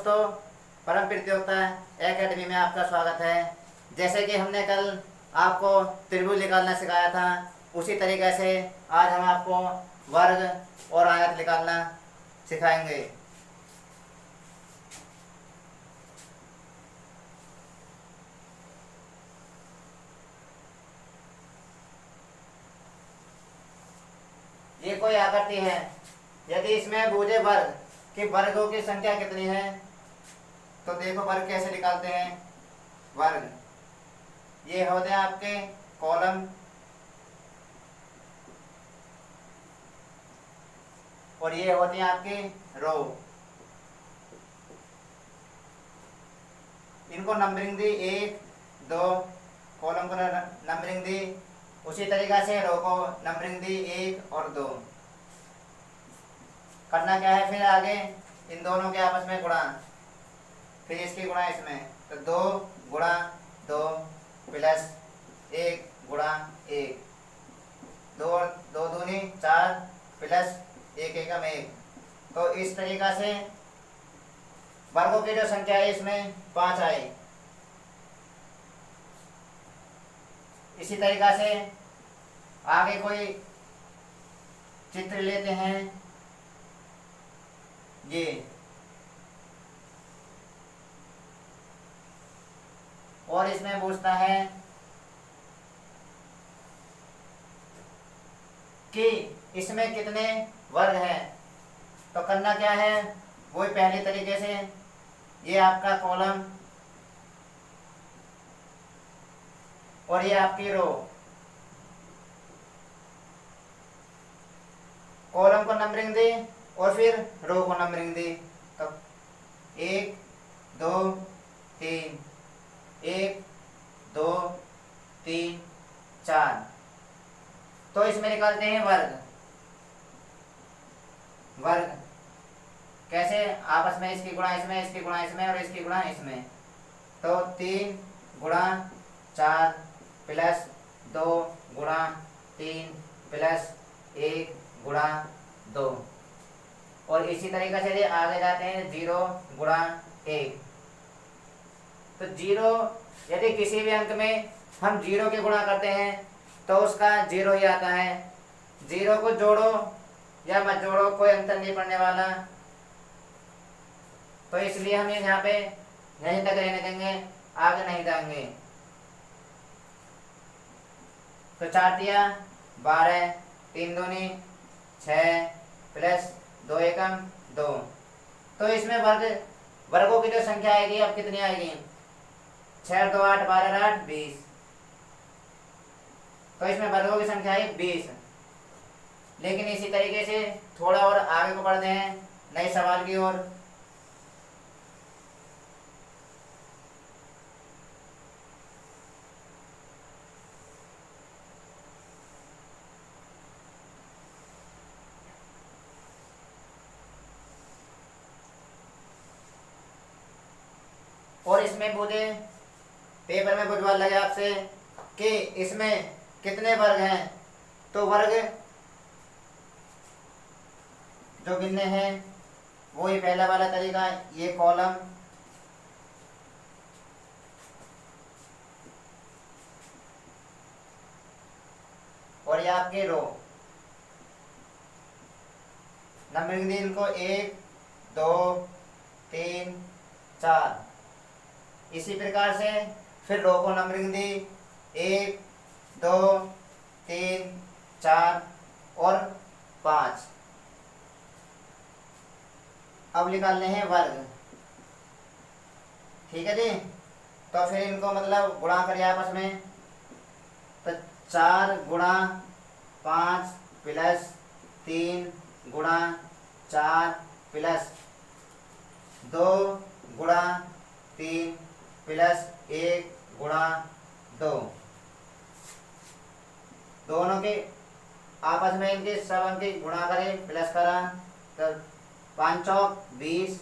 दोस्तों, परम प्रतियोगिता एकेडमी में आपका स्वागत है। जैसे कि हमने कल आपको त्रिभुज निकालना सिखाया था, उसी तरीके से आज हम आपको वर्ग और आयत निकालना सिखाएंगे। ये कोई आकृति है। यदि इसमें बूझे वर्ग कि वर्गों की संख्या कितनी है, तो देखो वर्ग कैसे निकालते हैं। वर्ग ये होते हैं आपके कॉलम और ये होती हैं आपकी रो। इनको नंबरिंग दी 1 2, कॉलम को नंबरिंग दी, उसी तरीक़ा से रो को नंबरिंग दी 1 और 2। करना क्या है फिर आगे, इन दोनों के आपस में गुणा, फिर इसकी गुणा इसमें, तो 2 गुणा 2 प्लस 1 गुणा 1, 2 2 दूनी 4 प्लस 1 एकम 1। तो इस तरीक़ा से वर्गों की जो संख्या है इसमें 5 आई। इसी तरीक़ा से आगे कोई चित्र लेते हैं। ये और इसमें पूछता है कि इसमें कितने वर्ग हैं। तो करना क्या है, वही पहले तरीके से, ये आपका कॉलम और ये आपकी रो। कॉलम को नंबरिंग दी और फिर रो को नंबरिंग दी। तो 1 2 3, 1 2 3 4। तो इसमें निकालते हैं वर्ग। वर्ग कैसे, आपस में इसकी गुणा इसमें, इसकी गुणा इसमें और इसकी गुणा इसमें। तो 3 गुणा 4 प्लस 2 गुणा 3 प्लस 1 गुणा 2। और इसी तरीके से आगे जाते हैं 0 गुणा 1। तो 0, यदि किसी भी अंक में हम 0 के गुणा करते हैं तो उसका 0 ही आता है। 0 को जोड़ो या मत जोड़ो, कोई अंतर नहीं पड़ने वाला। तो इसलिए हम यहाँ पे यहीं तक रहने देंगे, आगे नहीं जाएंगे। तो 4 तिया 12, 3 दूनी 6 प्लस 2 एकम 2। तो इसमें वर्गों की जो संख्या आएगी अब कितनी आएगी, 6 2 8 12 8 20। तो इसमें वर्गों की संख्या है 20। लेकिन इसी तरीके से थोड़ा और आगे को बढ़ते हैं नए सवाल की ओर। और इसमें पूछे, पेपर में बुझवा लगे आपसे कि इसमें कितने वर्ग हैं। तो वर्ग जो गिनने हैं वही पहला वाला तरीका, ये कॉलम और ये आपके रो। नंबरिंग दी इनको 1 2 3 4। इसी प्रकार से फिर रो को नंबरिंग दी 1 2 3 4 और 5। अब निकालने हैं वर्ग, ठीक है जी। तो फिर इनको मतलब गुणा करिए आपस में। तो 4 गुणा 5 प्लस 3 गुणा 4 प्लस 2 गुणा 3 प्लस 1 गुणा 2। दोनों के आपस में इनके सब अंक की गुणा करें, प्लस करा। तो 5 चौक 20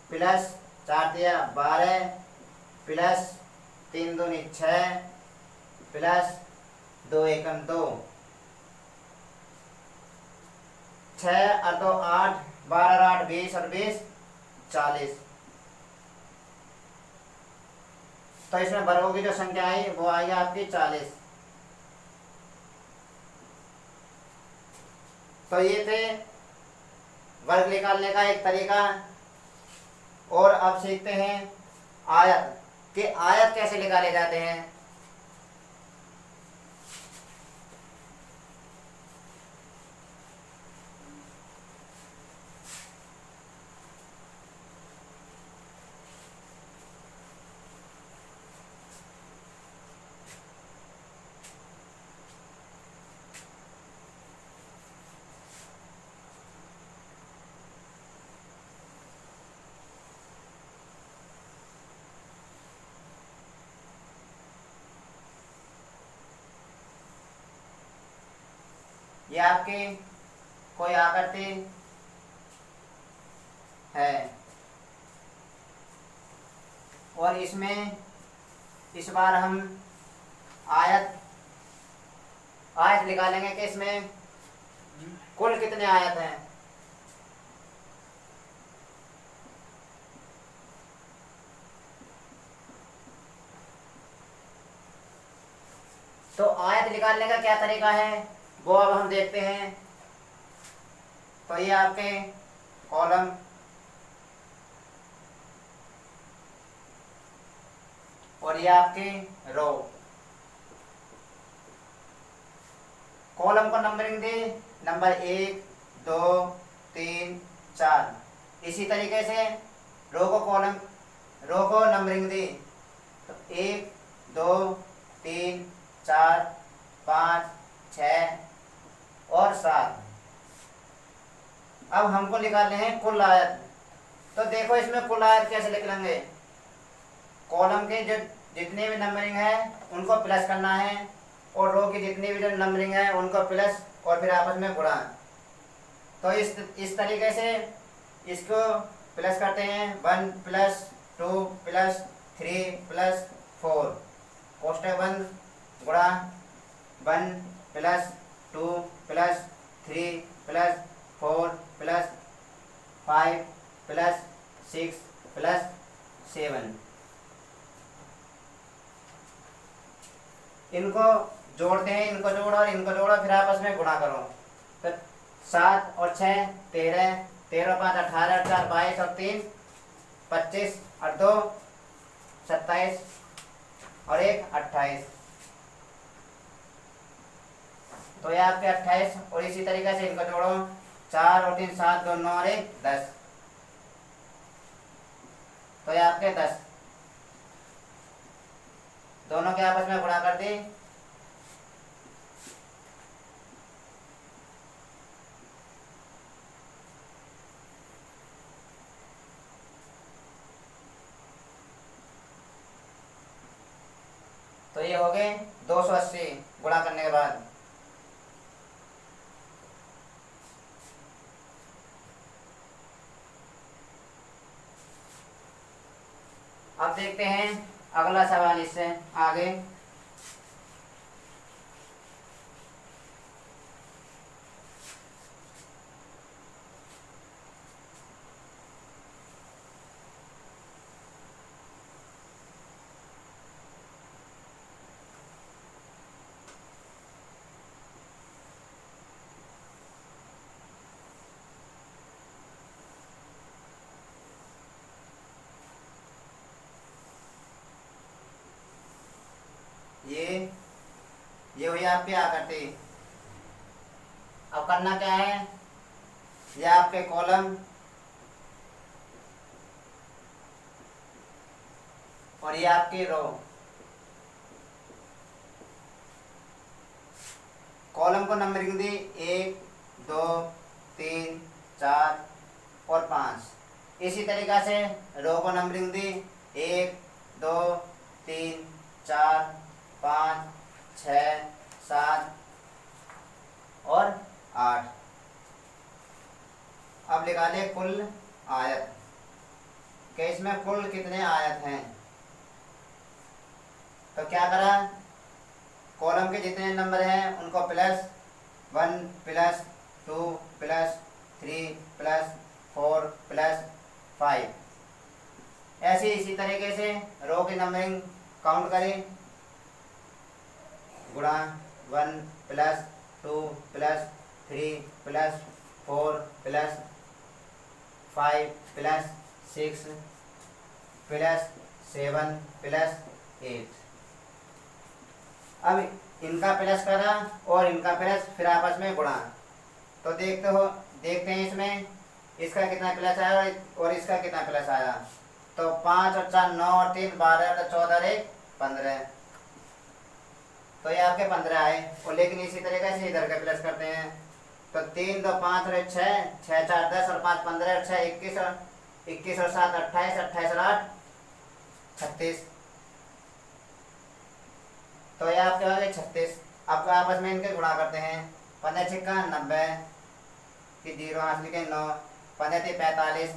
प्लस 4 तिया 12 प्लस 3 दूनी 6 प्लस 2 एकम 2। 6 और 2 8, 12 8 20 और 20 40। तो इसमें वर्गों की जो संख्या आई वो आई आपकी 40। तो ये थे वर्ग निकालने का एक तरीका। और अब सीखते हैं आयत कि आयत कैसे निकाले जाते हैं। ये आपकी कोई आकृति है और इसमें इस बार हम आयत निकालेंगे कि इसमें कुल कितने आयत हैं। तो आयत निकालने का क्या तरीका है वो अब हम देखते हैं। तो ये आपके कॉलम और ये आपके रो। कॉलम को नंबरिंग दी नंबर 1 2 3 4। इसी तरीके से रो को नंबरिंग दी तो 1 2 3 4 5 6 और 7। अब हमको निकालने हैं कुल आयत। तो देखो इसमें कुल आयत कैसे लिख लेंगे। कॉलम के जो जितने भी नंबरिंग है उनको प्लस करना है और रो की जितनी भी जो नंबरिंग है उनको प्लस और फिर आपस में गुणा। तो इस तरीके से इसको प्लस करते हैं 1 + 2 + 3 + 4 कोष्टक बंद गुणा 1 + 2 + 3 + 4 + 5 + 6 + 7। इनको जोड़ते हैं, इनको जोड़ो और इनको जोड़ो फिर आपस में गुणा करो। तो 7 और 6 13, 13 5 18, 4 22 और 3 25 और 2 27 और 1 28। तो ये आपके 28 और इसी तरीके से इनको जोड़ो 4 और 3 7 2 9 और 1 10। तो ये आपके 10 दोनों के आपस में गुणा कर दी। तो ये हो गए 280 गुणा करने के बाद। अब देखते हैं अगला सवाल इससे आगे। ये हुई आपकी आकृति। अब करना क्या है, ये आपके कॉलम और ये आपकी रो। कॉलम को नंबरिंग दी 1 2 3 4 और 5। इसी तरीक़ा से रो को नंबरिंग दी 1 2 3 4 5 6 7 और 8। अब निकाले कुल आयत कि इसमें कुल कितने आयत हैं। तो क्या करा, कॉलम के जितने नंबर हैं उनको प्लस 1 + 2 + 3 + 4 + 5। ऐसे इसी तरीके से रो की नंबरिंग काउंट करें, गुणा 1 plus 2 plus 3 plus 4 plus 5 plus 6 plus 7 plus 8। अब इनका प्लस करा और इनका प्लस, फिर आपस में गुणा। तो देखते हैं इसमें इसका कितना प्लस आया और इसका कितना प्लस आया। तो 5 और 4 9 और 3 12 और 14 और 1 15। तो ये आपके 15 आए। और लेकिन इसी तरीके से इधर का प्लस करते हैं। तो 3 2 5 और 6 6 4 10 और 5 15 और 6 21 और 21 और 7 28 28 और 8 36। तो ये आपके हो गए 36। अब आपस में इनके गुणा करते हैं। 15 छिक्का 90 की 0 हाथ लिखे 9, 15 3 45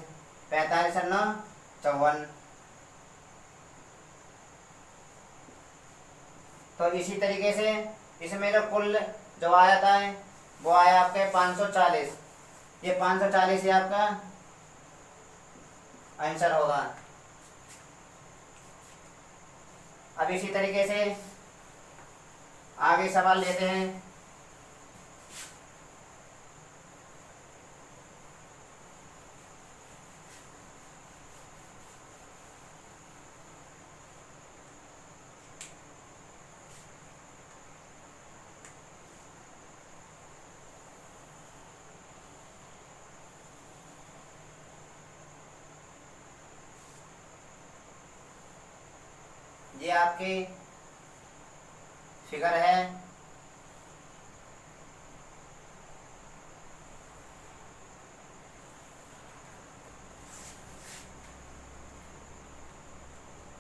45 और 9 54। तो इसी तरीके से इसमें जो कुल जो आया था वो आया आपके 540। ये 540 ही आपका आंसर होगा। अब इसी तरीके से आगे सवाल लेते हैं। ये आपकी फिगर है।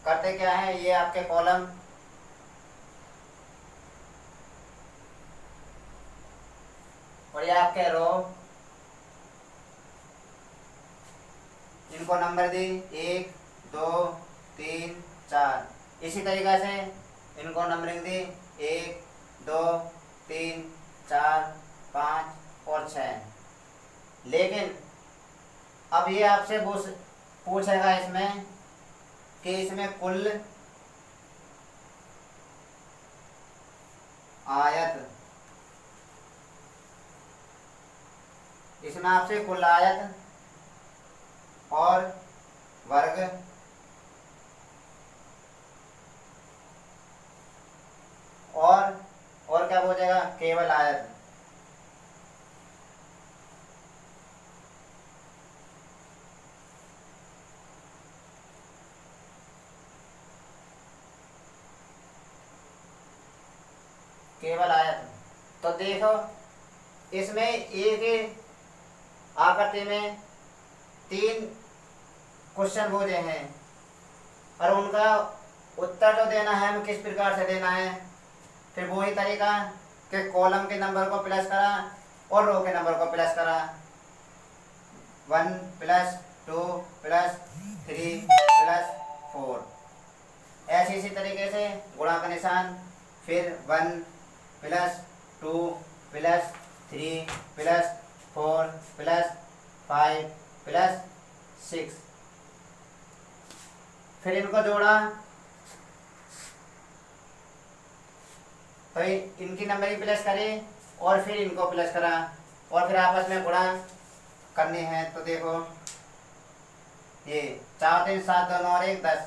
करते क्या है, ये आपके कॉलम और ये आपके रो, इनको नंबर दी 1 2 3 4। इसी तरीक़े से इनको नंबरिंग दी 1 2 3 4 5 और 6। लेकिन अब ये आपसे पूछेगा इसमें कि इसमें कुल आयत, इसमें आपसे कुल आयत और वर्ग और क्या पूछेगा, केवल आयत। केवल आयत। तो देखो इसमें एक आकृति में 3 क्वेश्चन पूछे हैं और उनका उत्तर जो देना है हमें किस प्रकार से देना है। फिर वही तरीका कि कॉलम के नंबर को प्लस करा और रो के नंबर को प्लस करा। 1 प्लस 2 प्लस 3 प्लस 4। ऐसे इसी तरीके से गुणा का निशान, फिर 1 plus 2 plus 3 plus 4 plus 5 plus 6। फिर इनको जोड़ा तो इनकी नंबरिंग प्लस करें और फिर इनको प्लस करा और फिर आपस में गुणा करने हैं। तो देखो ये 4 3 7 2 9 और 1 10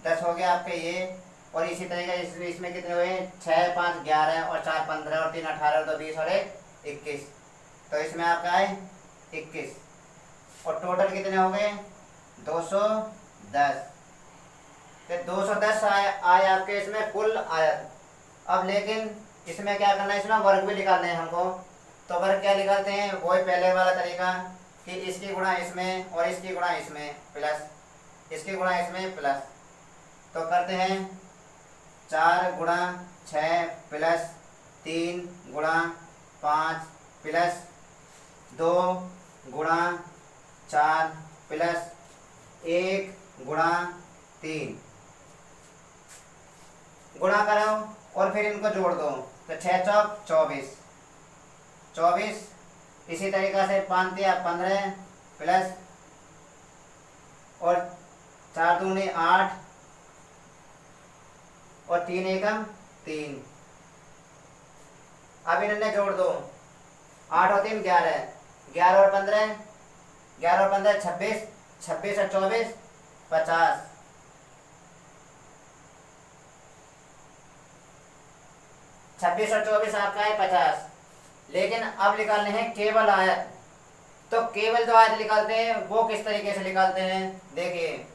10 हो गया आपके ये। और इसी तरीके इसमें कितने हुए, 6 5 11 और 4 15 और 3 18 और 2 20 और 1 21। तो इसमें आपका आए 21 और टोटल कितने हो गए 210। फिर 210 आए आपके इसमें कुल आयत। अब लेकिन इसमें क्या करना है, इसमें वर्ग भी निकालने हैं हमको। तो वर्ग क्या निकालते हैं, वही पहले वाला तरीका कि इसकी गुणा इसमें और इसकी गुणा इसमें प्लस, इसकी गुणा इसमें प्लस। तो करते हैं 4 गुणा 6 प्लस 3 गुणा 5 प्लस 2 गुणा 4 प्लस 1 गुणा 3। गुणा करो और फिर इनको जोड़ दो। तो 6 चौक 24 24। इसी तरीक़ा से 5 या 15 प्लस और 4 दूनी 8 और 3 एकम 3। अब इन्हें जोड़ दो, 8 और 3 11, 11 और 15, 11 और 15 26, 26 और 24 50, 26 और 24 आपका है 50। लेकिन अब निकालने हैं केवल आयत। तो केवल जो आयत निकालते हैं वो किस तरीके से निकालते हैं, देखिए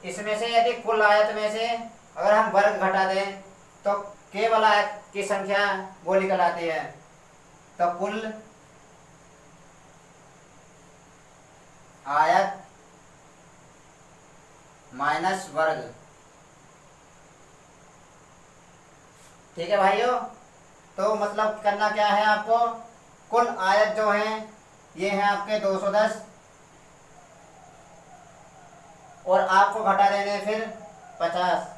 इसमें से यदि कुल आयत में से अगर हम वर्ग घटा दें तो केवल आयत की संख्या वो निकल आती है। तो कुल आयत माइनस वर्ग। ठीक है भाइयों, तो मतलब करना क्या है आपको, कुल आयत जो है ये है आपके 210 और आपको घटा देने फिर 50।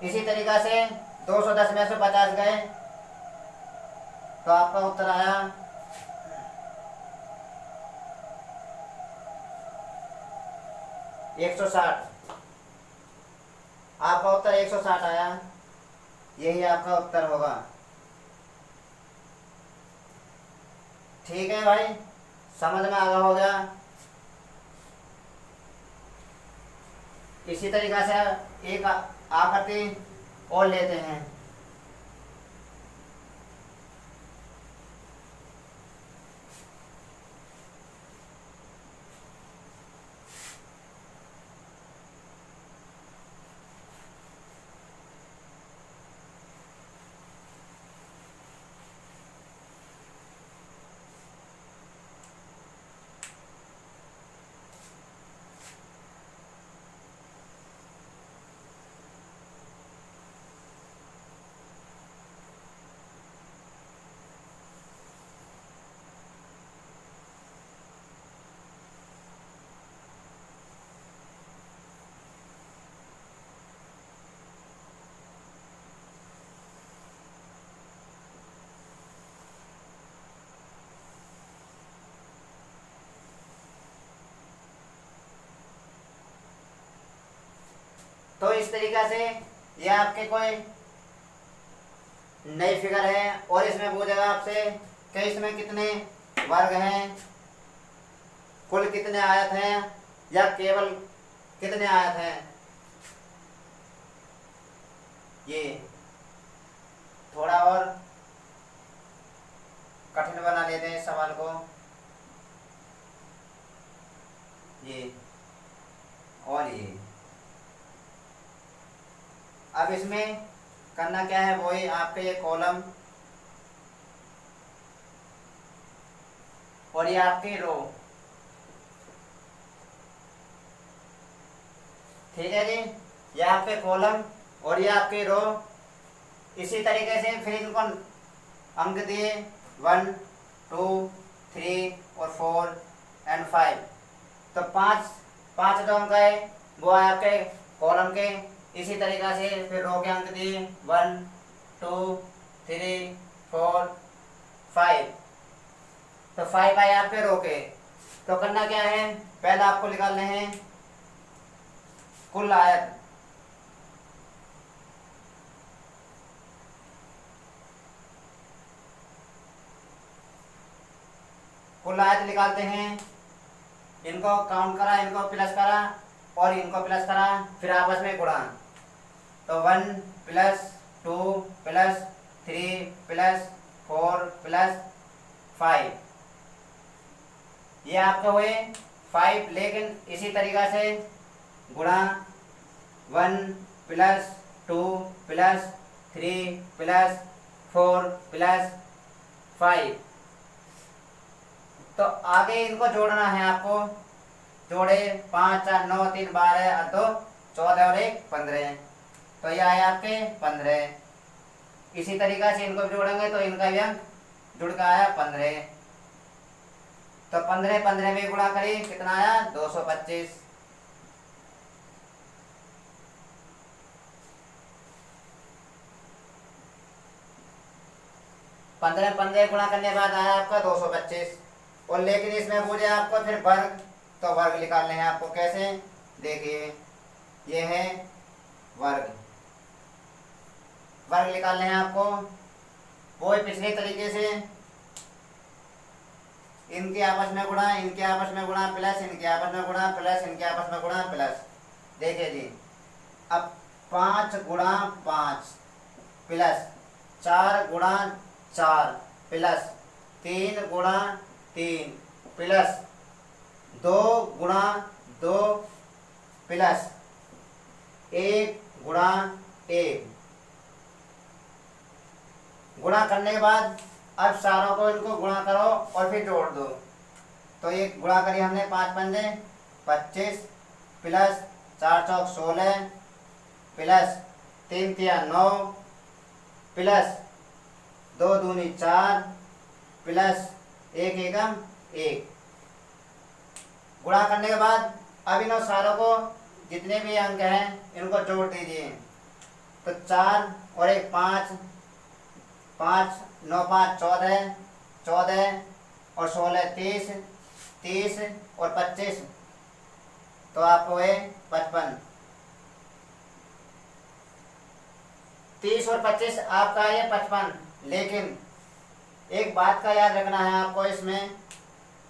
इसी तरीका से 210 में से 50 गए तो आपका उत्तर आया 160। आपका उत्तर 160 आया, यही आपका उत्तर होगा। ठीक है भाई, समझ में आ गया हो गया। इसी तरीका से एक आकृति और लेते हैं। तो इस तरीका से ये आपके कोई नई फिगर है और इसमें पूछेगा आपसे कि इसमें कितने वर्ग हैं, कुल कितने आयत हैं या केवल कितने आयत हैं। ये थोड़ा और कठिन बना लेते हैं इस सवाल को। ये और ये अब इसमें करना क्या है, वही आपके ये कॉलम और ये आपकी रो। ठीक है जी, ये आपके कॉलम और ये आपकी रो। इसी तरीके से फिर इनको अंक दिए 1 2 3 और 4 एंड 5। तो पाँच जो अंक है वो है आपके कॉलम के। इसी तरीका से फिर रो के अंक दिए 1 2 3 4 5। तो 5 आए आपके रो के। तो करना क्या है, पहले आपको निकालने हैं कुल आयत। कुल आयत निकालते हैं, इनको काउंट करा, इनको प्लस करा और इनको प्लस करा, फिर आपस में गुणा। तो 1 प्लस 2 प्लस 3 प्लस 4 प्लस 5, ये आपका हुए 5। लेकिन इसी तरीका से गुणा 1 प्लस 2 प्लस 3 प्लस 4 प्लस 5। तो आगे इनको जोड़ना है आपको। जोड़े 5 4 9 3 12 और 2 14 और 1 15। तो ये आए आपके 15। इसी तरीका से इनको जोड़ेंगे तो इनका भी अंक जुड़ का आया 15। तो 15 15 में गुणा करिए, कितना आया 225। पंद्रह 15 गुणा करने के बाद आया आपका 225। और लेकिन इसमें पूछे आपको फिर वर्ग, तो वर्ग निकालने हैं आपको। कैसे? देखिए, ये है वर्ग। वर्ग निकालने हैं आपको वो पिछले तरीके से, इनके आपस में गुणा, इनके आपस में गुणा, प्लस इनके आपस में गुणा, प्लस इनके आपस में गुणा, प्लस। देखिए जी, अब 5 गुणा 5 प्लस 4 गुणा 4 प्लस 3 गुणा 3 प्लस 2 गुणा 2 प्लस 1 गुणा 1। गुणा करने के बाद अब सारों को इनको गुणा करो और फिर जोड़ दो। तो ये गुणा करिए हमने, 5 पंजे 25 प्लस 4 चौक 16 प्लस 3 तिया 9 प्लस 2 दूनी 4 प्लस 1 एकम 1। गुणा करने के बाद अब इन सारों को जितने भी अंक हैं इनको जोड़ दीजिए। तो 4 और 1 5, 5 9 5 14, 14 और 16 30, 30 और 25, तो आपको है 55। 30 और 25 आपका है 55। लेकिन एक बात का याद रखना है आपको इसमें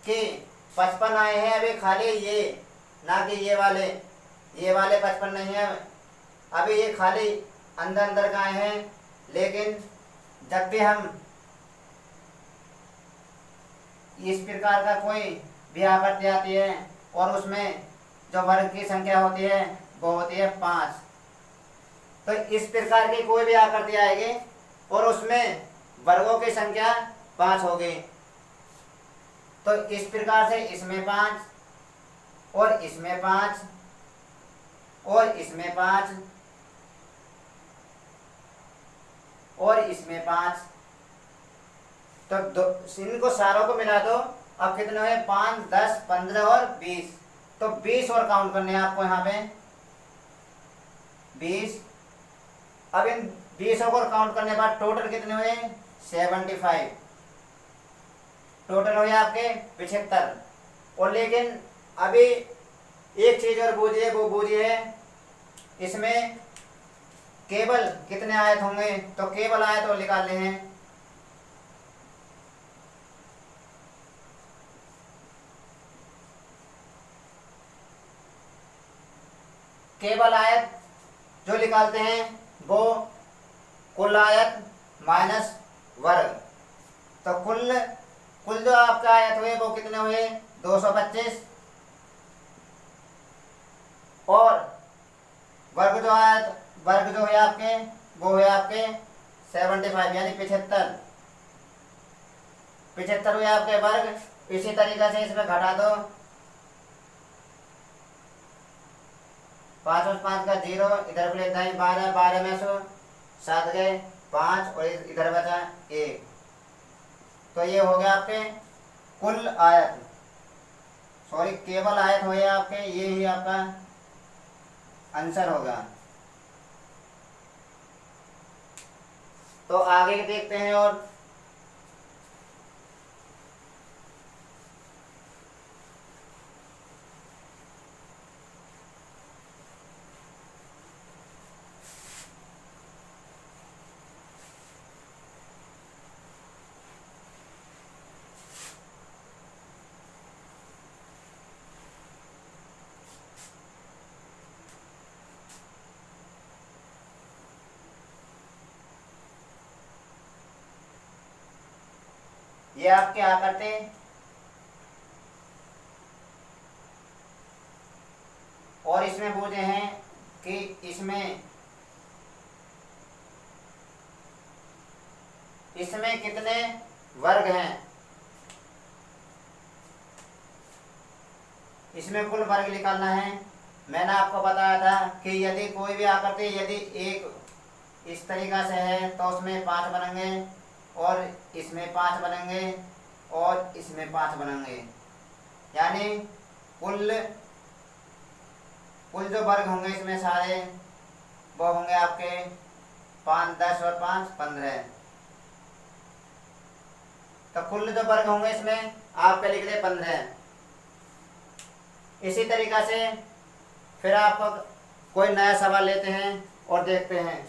कि 55 आए हैं अभी खाली ये, ना कि ये वाले 55 नहीं है। अभी ये खाली अंदर अंदर का आए हैं। लेकिन जब भी हम इस प्रकार का कोई भी आकृति आती है और उसमें जो वर्ग की संख्या होती है वो होती है 5, तो इस प्रकार की कोई भी आकृति आएगी और उसमें वर्गों की संख्या 5 होगी। तो इस प्रकार से इसमें 5 और इसमें 5 और इसमें 5 और इसमें 5, तो इनको सारों को मिला दो। अब कितने हुए? 5 10 15 और 20। तो 20 और काउंट करने हैं आपको यहाँ पे 20। अब इन 20 को काउंट करने के बाद टोटल कितने हुए? 75। टोटल हुए आपके 75। और लेकिन अभी एक चीज और बूझिए, वो बूझिए इसमें केवल कितने आयत होंगे। तो केवल आयत और निकालने हैं। केवल आयत जो निकालते हैं वो कुल आयत माइनस वर्ग। तो कुल जो आपका आयत हुए वो कितने हुए? 225। और वर्ग जो है आपके वो है आपके 75 यानी 75 हुए आपके वर्ग। इसी तरीके से इसमें घटा दो, 5 और 5 का 0, इधर प्लेट 12, 12 में से 7 गए 5 और इधर बचा 1। तो ये हो गया आपके कुल आयत, सॉरी केवल आयत हुए आपके। ये ही आपका आंसर होगा। तो आगे देखते हैं। और ये आप क्या करते हैं? और इसमें पूछे हैं कि इसमें कितने वर्ग हैं। इसमें कुल वर्ग निकालना है। मैंने आपको बताया था कि यदि कोई भी आकृति यदि एक इस तरीका से है तो उसमें 5 बनेंगे और इसमें 5 बनेंगे और इसमें 5 बनेंगे। यानी कुल जो वर्ग होंगे इसमें सारे वो होंगे आपके 5 10 और 5 15। तो कुल जो वर्ग होंगे इसमें आपके लिख दे 15। इसी तरीक़ा से फिर आप कोई नया सवाल लेते हैं और देखते हैं।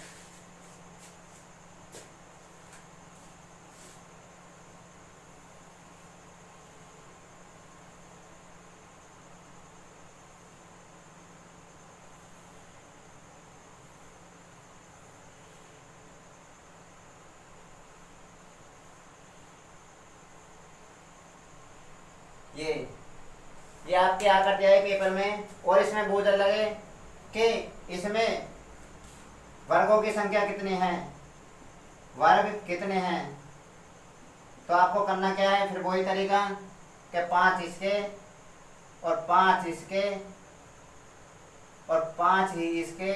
ये आपके आकर दिया है पेपर में, और इसमें बोझ लगे कि इसमें वर्गों की संख्या कितनी है, वर्ग कितने हैं। तो आपको करना क्या है, फिर वही तरीका कि 5 इसके और 5 इसके और 5 ही इसके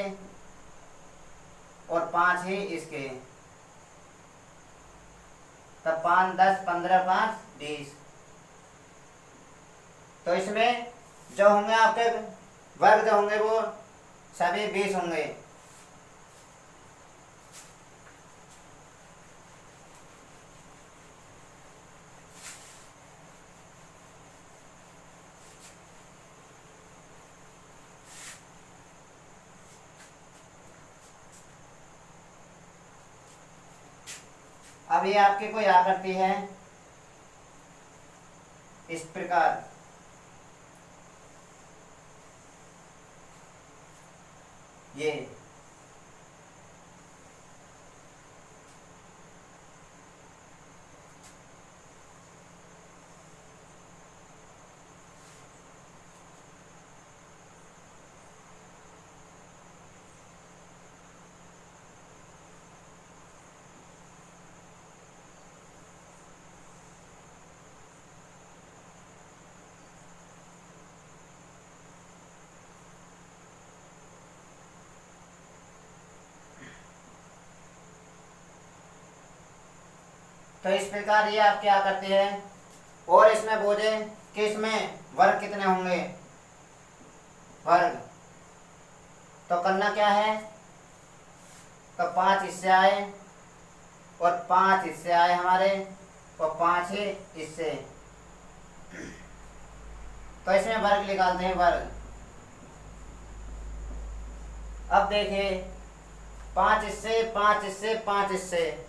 और 5 ही इसके, तब 5 10 15 5 20। तो इसमें जो होंगे आपके वर्ग जो होंगे वो सभी 20 होंगे। अब ये आपकी कोई आकृति है इस प्रकार, ये तो इस प्रकार ये आप क्या करते हैं, और इसमें बोझे कि इसमें वर्ग कितने होंगे, वर्ग। तो करना क्या है, तो 5 इससे आए और 5 इससे आए हमारे, और 5 ही इससे। तो इसमें वर्ग निकालते हैं, वर्ग। अब देखिए 5 इससे 5 इससे 5 इससे,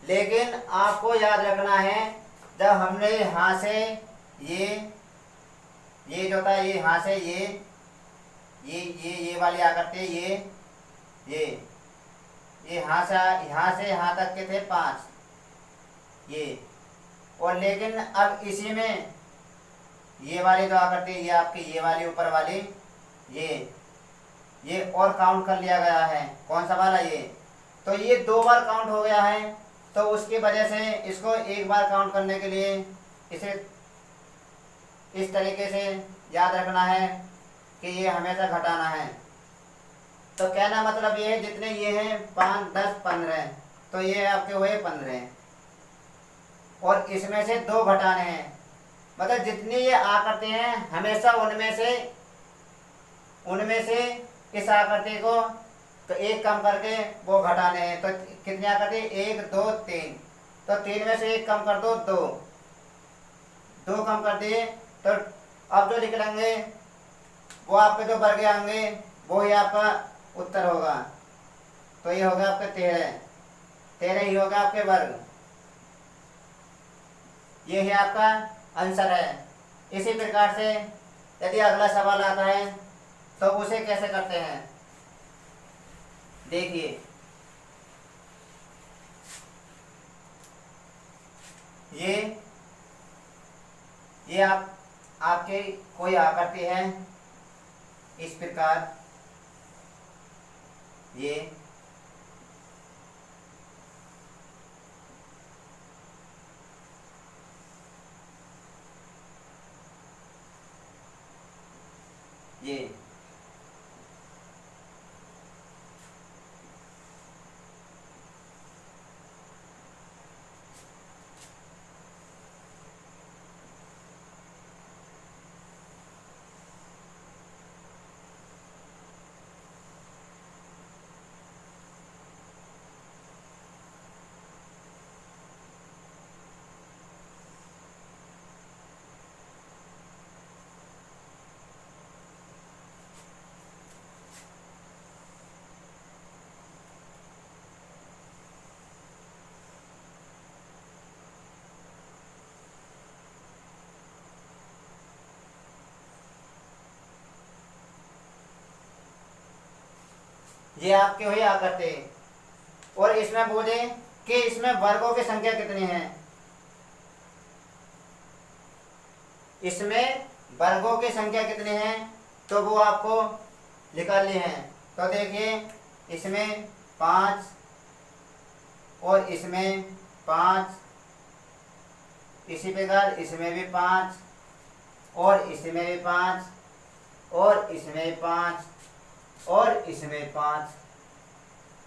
लेकिन आपको याद रखना है, जब हमने यहाँ से ये जो था, ये यहाँ से ये वाली आकृति, ये यहाँ से यहाँ तक के थे 5 ये, और लेकिन अब इसी में ये वाली जो आकृति, ये आपकी ये वाली ऊपर वाली, ये और काउंट कर लिया गया है। कौन सा वाला, ये। तो ये 2 बार काउंट हो गया है, तो उसकी वजह से इसको एक बार काउंट करने के लिए इसे इस तरीके से याद रखना है कि ये हमेशा घटाना है। तो कहना मतलब ये है, जितने ये हैं 5 10 15, तो ये आपके हुए 15, और इसमें से 2 घटाने हैं। मतलब जितनी ये आकृति हैं हमेशा उनमें से इस आकृति को तो एक कम करके वो घटाने हैं। तो कितनी आकृति, 1 2 3, तो 3 में से 1 कम कर दो, 2 कम कर दिए। तो अब जो निकलेंगे वो आपके जो वर्ग आएंगे वो ही आपका उत्तर होगा। तो ये होगा आपके 13 ही होगा आपके वर्ग। ये ही आपका आंसर है। इसी प्रकार से यदि अगला सवाल आता है तो उसे कैसे करते हैं, देखिए। ये आपके कोई आकृति है इस प्रकार, ये ये आपकी हुई आकृति। और इसमें बोले कि इसमें वर्गों की संख्या कितनी है, इसमें वर्गों की संख्या कितनी है, तो वो आपको निकालनी है। तो देखिए इसमें 5 और इसमें 5, इसी प्रकार इसमें भी 5 और इसमें भी 5 और इसमें 5 और इसमें 5।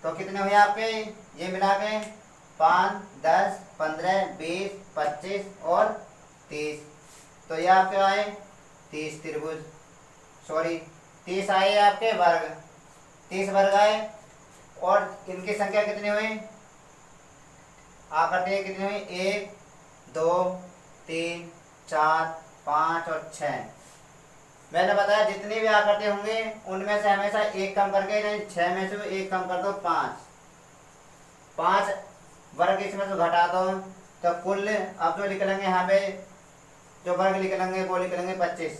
तो कितने हुए आपके ये मिला के 5, 10, 15, 20, 25 और 30। तो ये आपके आए 30 त्रिभुज, सॉरी 30 आए आपके वर्ग, 30 वर्ग आए। और इनकी संख्या कितनी हुई, आकृति कितनी हुई, 1, 2, 3, 4, 5 और 6। मैंने बताया जितनी भी आकृति होंगे उनमें से हमेशा एक कम करके, नहीं 6 में से एक कम कर दो, 5 वर्ग इसमें से घटा दो, तो कुल अब जो निकलेंगे यहाँ पे जो वर्ग निकलेंगे वो निकलेंगे 25।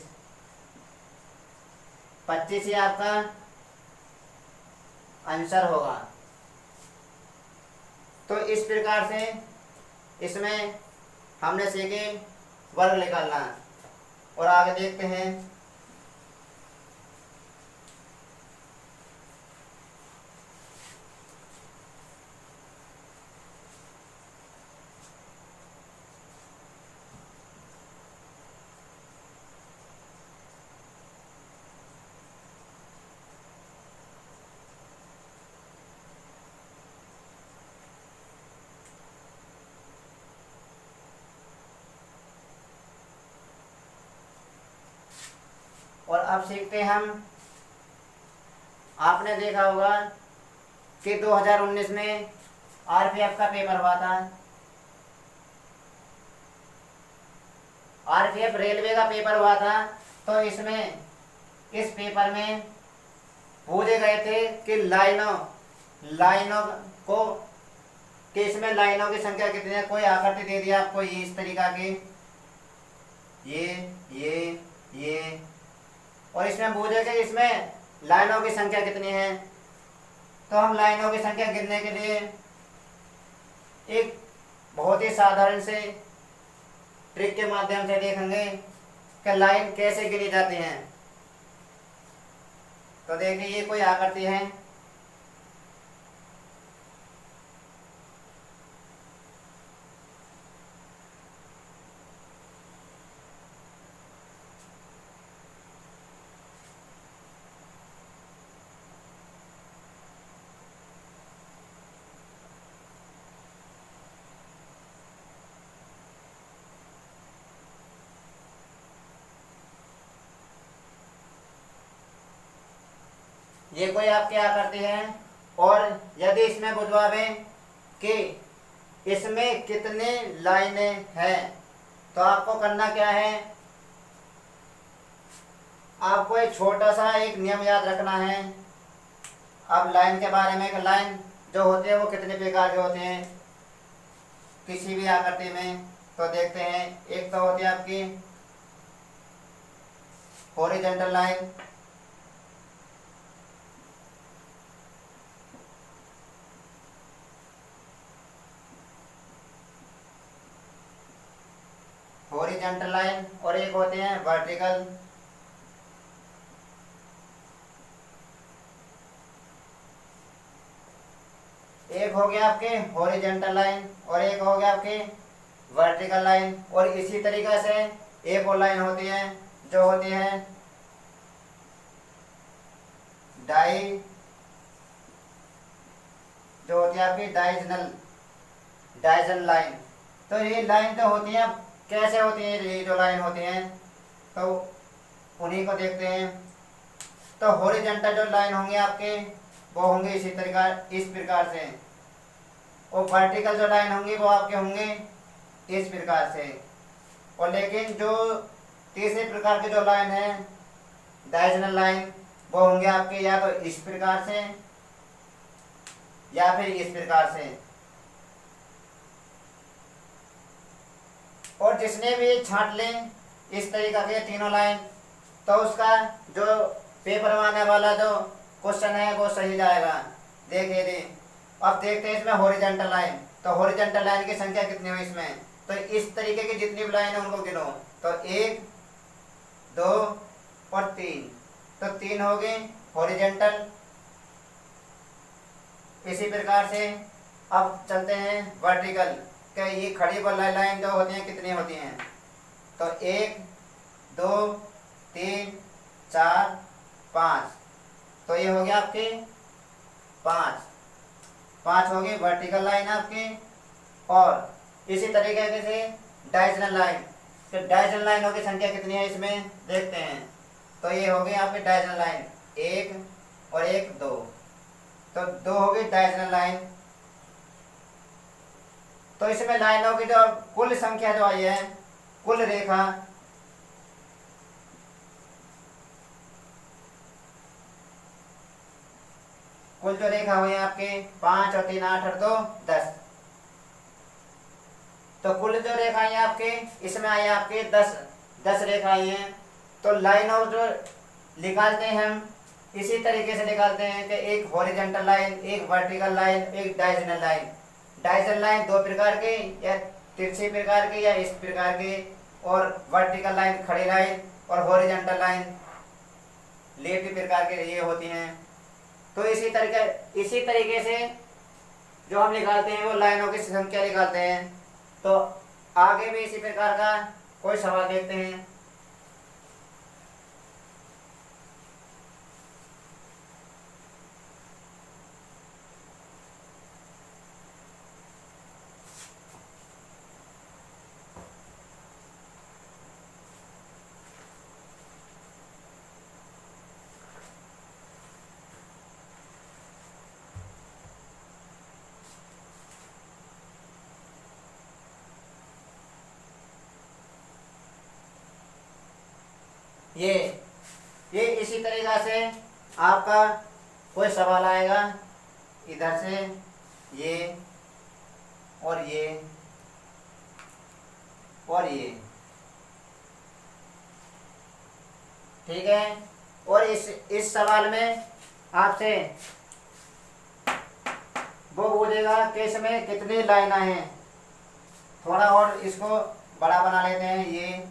25 ही आपका आंसर होगा। तो इस प्रकार से इसमें हमने सीखे वर्ग निकालना। और आगे देखते हैं। और अब सीखते हैं हम। आपने देखा होगा कि 2019 में आरपीएफ का पेपर हुआ था। आरपीएफ रेलवे का पेपर हुआ था। तो इसमें इस पेपर में पूछे गए थे कि लाइनों को कि इसमें लाइनों की संख्या कितनी है। कोई आकृति दे दिया आपको ये इस तरीका की, ये और इसमें पूछे कि इसमें लाइनों की संख्या कितनी है। तो हम लाइनों की संख्या गिनने के लिए एक बहुत ही साधारण से ट्रिक के माध्यम से देखेंगे कि लाइन कैसे गिनी जाती है। तो देखिए ये कोई आकृति है, ये कोई आपकी आकृति है। और यदि इसमें बुझवावे कि इसमें कितने लाइनें हैं, तो आपको करना क्या है, आपको एक छोटा सा एक नियम याद रखना है। अब लाइन के बारे में, लाइन जो होते हैं वो कितने प्रकार के होते हैं किसी भी आकृति में, तो देखते हैं। एक तो होती है आपकी हॉरिजॉन्टल लाइन, हॉरिजॉन्टल लाइन, और एक होते हैं वर्टिकल। एक हो गया आपके हॉरिजॉन्टल लाइन और एक हो गया आपके वर्टिकल लाइन। और इसी तरीके से एक और लाइन होती है जो होती है जो होती है आपकी डायजनल लाइन। तो ये लाइन तो होती है, कैसे होती है ये जो लाइन होती हैं, तो उन्हीं को देखते हैं। तो हॉरिजॉन्टल जो लाइन होंगे आपके वो होंगे इस प्रकार से, और वर्टिकल जो लाइन होंगी वो आपके होंगे इस प्रकार से। और लेकिन जो तीसरे प्रकार के जो लाइन है डायगोनल लाइन, वो होंगे आपके या तो इस प्रकार से या फिर इस प्रकार से। और जिसने भी छांट लें इस तरीका के तीनों लाइन, तो उसका जो पेपर में आने वाला जो क्वेश्चन है वो सही जाएगा। देखिए दी, अब देखते हैं इसमें हॉरिजॉन्टल लाइन। तो हॉरिजॉन्टल लाइन की संख्या कितनी हुई इसमें, तो इस तरीके की जितनी भी लाइन है उनको गिनो। तो 1 2 और 3, तो 3 हो गई हॉरिजॉन्टल। इसी प्रकार से अब चलते हैं वर्टिकल के, ये खड़ी लाइन जो होती हैं कितनी होती हैं, तो 1 2 3 4 5, तो ये हो गया आपके 5 हो गई वर्टिकल लाइन आपकी। और इसी तरीके से डायगोनल लाइन, तो डायगोनल लाइनों की संख्या कितनी है इसमें देखते हैं। तो ये हो गई आपकी डायगोनल लाइन 1 और 1 2, तो 2 हो गई डायगोनल लाइन। तो इसमें लाइनों की जो कुल संख्या जो आई है, कुल रेखा, कुल जो रेखा हुई है आपके 5 और 3 8 और 2 10, तो कुल जो रेखा आई आपके इसमें आई आपके 10 रेखा आई हैं। तो लाइन और जो निकालते हैं हम इसी तरीके से निकालते हैं कि एक हॉरिजॉन्टल लाइन, एक वर्टिकल लाइन, एक डायगोनल लाइन। डायगोनल लाइन 2 प्रकार के, या तिरछे प्रकार के या इस प्रकार के, और वर्टिकल लाइन खड़ी लाइन, और हॉरिजॉन्टल लाइन लेटी प्रकार के ये होती हैं। तो इसी तरीके से जो हम निकालते हैं वो लाइनों की संख्या निकालते हैं। तो आगे भी इसी प्रकार का कोई सवाल देखते हैं। ये इसी तरीका से आपका कोई सवाल आएगा, इधर से ये और ये और ये, ठीक है। और इस सवाल में आपसे वो पूछेगा कि इसमें कितनी लाइनें हैं। थोड़ा और इसको बड़ा बना लेते हैं, ये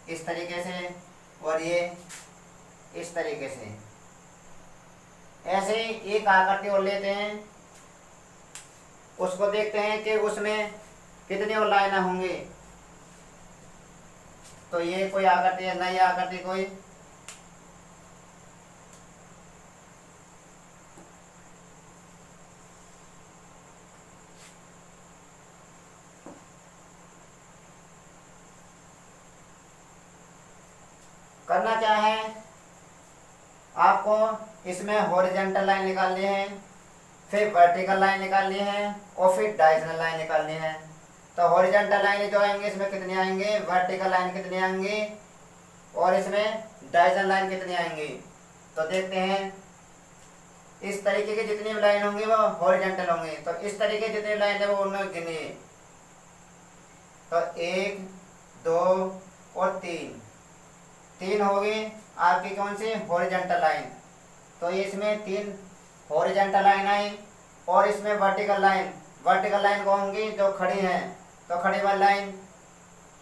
इस तरीके से और ये इस तरीके से, ऐसे ही एक आकृति और लेते हैं, उसको देखते हैं कि उसमें कितनी और लाइनें होंगी। तो ये कोई आकृति है, नई आकृति कोई, करना क्या है आपको, इसमें हॉरिजॉन्टल लाइन निकालनी है, फिर वर्टिकल लाइन निकालनी है, और फिर डायगोनल लाइन निकालनी है। तो हॉरिजॉन्टल लाइन जो आएंगे इसमें कितनी आएंगे, वर्टिकल लाइन कितनी आएंगी, और इसमें डायगोनल लाइन कितनी आएंगी। तो देखते हैं, इस तरीके की जितनी लाइन होंगी वो हॉरिजॉन्टल होंगी। तो इस तरीके जितनी लाइन है वो उनमें गिनिए। तो 1 2 और 3 होगी आपकी कौन सी, हॉरिजॉन्टल लाइन। तो इसमें 3 हॉरिजॉन्टल लाइन आई, और इसमें वर्टिकल लाइन कौन होंगी, जो खड़ी हैं। तो खड़ी वाली लाइन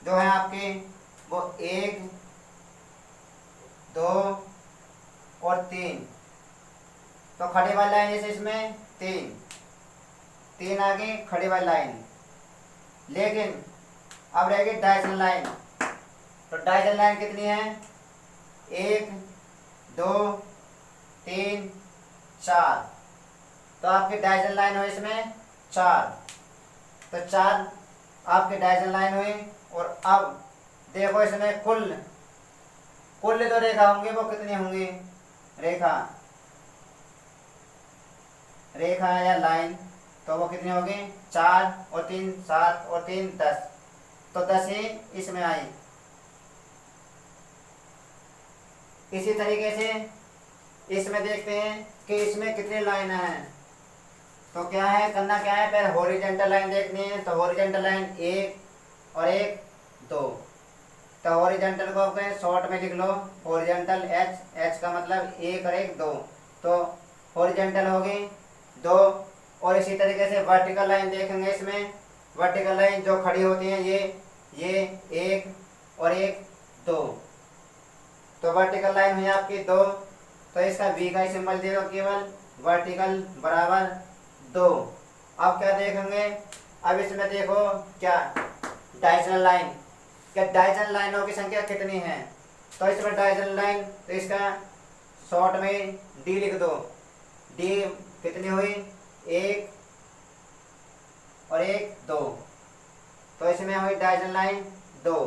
जो है आपकी वो 1 2 और 3, तो खड़ी वाली लाइन जैसे इसमें 3 आ गई खड़ी वाली लाइन। लेकिन अब रहेगी डायगोनल लाइन। तो डायगोनल लाइन कितनी है, 1 2 3 4, तो आपकी डायगोनल लाइन हुई इसमें 4। तो 4 आपकी डायगोनल लाइन हुई। और अब देखो इसमें कुल जो रेखा होंगी वो कितनी होंगी, रेखा या लाइन, तो वो कितनी होगी, 4 और 3 7 और 3 10, तो 10 ही इसमें आई। इसी तरीके से इसमें देखते हैं कि इसमें कितनी लाइन हैं। तो क्या है, करना क्या है, पहले हॉरिजॉन्टल लाइन देखनी है। तो हॉरिजॉन्टल लाइन 1 और 1 2, तो हॉरिजॉन्टल को अपने शॉर्ट में लिख लो, हॉरिजॉन्टल H का मतलब 1 और 1 2। तो हॉरिजॉन्टल होगी 2। और इसी तरीके से वर्टिकल लाइन देखेंगे, इसमें वर्टिकल लाइन जो खड़ी होती हैं ये 1 और 1 2, तो वर्टिकल लाइन हुई आपकी 2, तो इसका वी का सिंबल देगा केवल वर्टिकल बराबर 2। अब क्या देखेंगे, अब इसमें देखो क्या डायगोनल लाइन, क्या डायगोनल लाइनों की संख्या कितनी है, तो इसमें डायगोनल लाइन तो इसका शॉर्ट में डी लिख दो। डी कितनी हुई 1 और 1 2, तो इसमें हुई डायगोनल लाइन 2।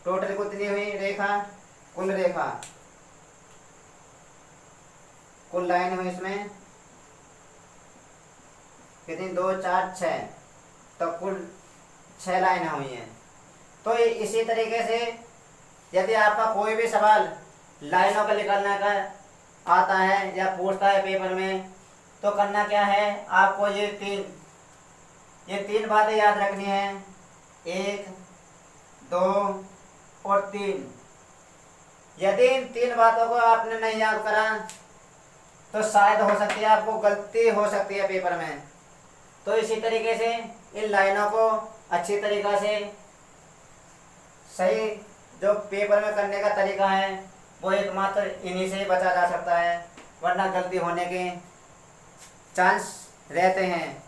टोटल कितनी हुई रेखा, कुल रेखा कुल लाइन हुई इसमें कितनी 2 4 6, तो कुल 6 लाइन हुई हैं। तो इसी तरीके से यदि आपका कोई भी सवाल लाइनों का निकालने का आता है या पूछता है पेपर में, तो करना क्या है, आपको ये तीन बातें याद रखनी है, 1 2 और 3। यदि इन 3 बातों को आपने नहीं याद करा तो शायद हो सकती है आपको गलती हो सकती है पेपर में। तो इसी तरीके से इन लाइनों को अच्छी तरीक़ा से सही जो पेपर में करने का तरीका है वो एकमात्र इन्हीं से बचा जा सकता है, वरना गलती होने के चांस रहते हैं।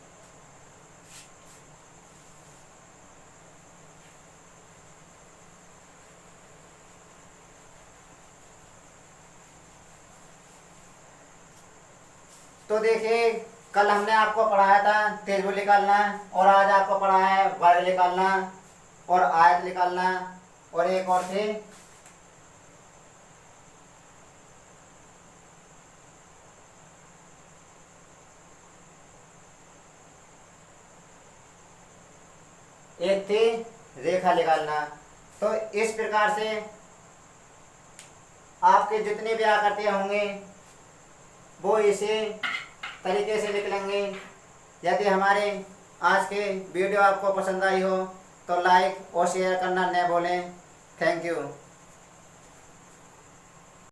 तो देखिए, कल हमने आपको पढ़ाया था त्रिभुज निकालना, और आज आपको पढ़ाया है वर्ग निकालना और आयत निकालना, और एक और थे एक थी रेखा निकालना। तो इस प्रकार से आपके जितने भी आकृतियाँ होंगे वो इसी तरीके से निकलेंगे। यदि हमारे आज के वीडियो आपको पसंद आई हो तो लाइक और शेयर करना न भूलें। Thank you.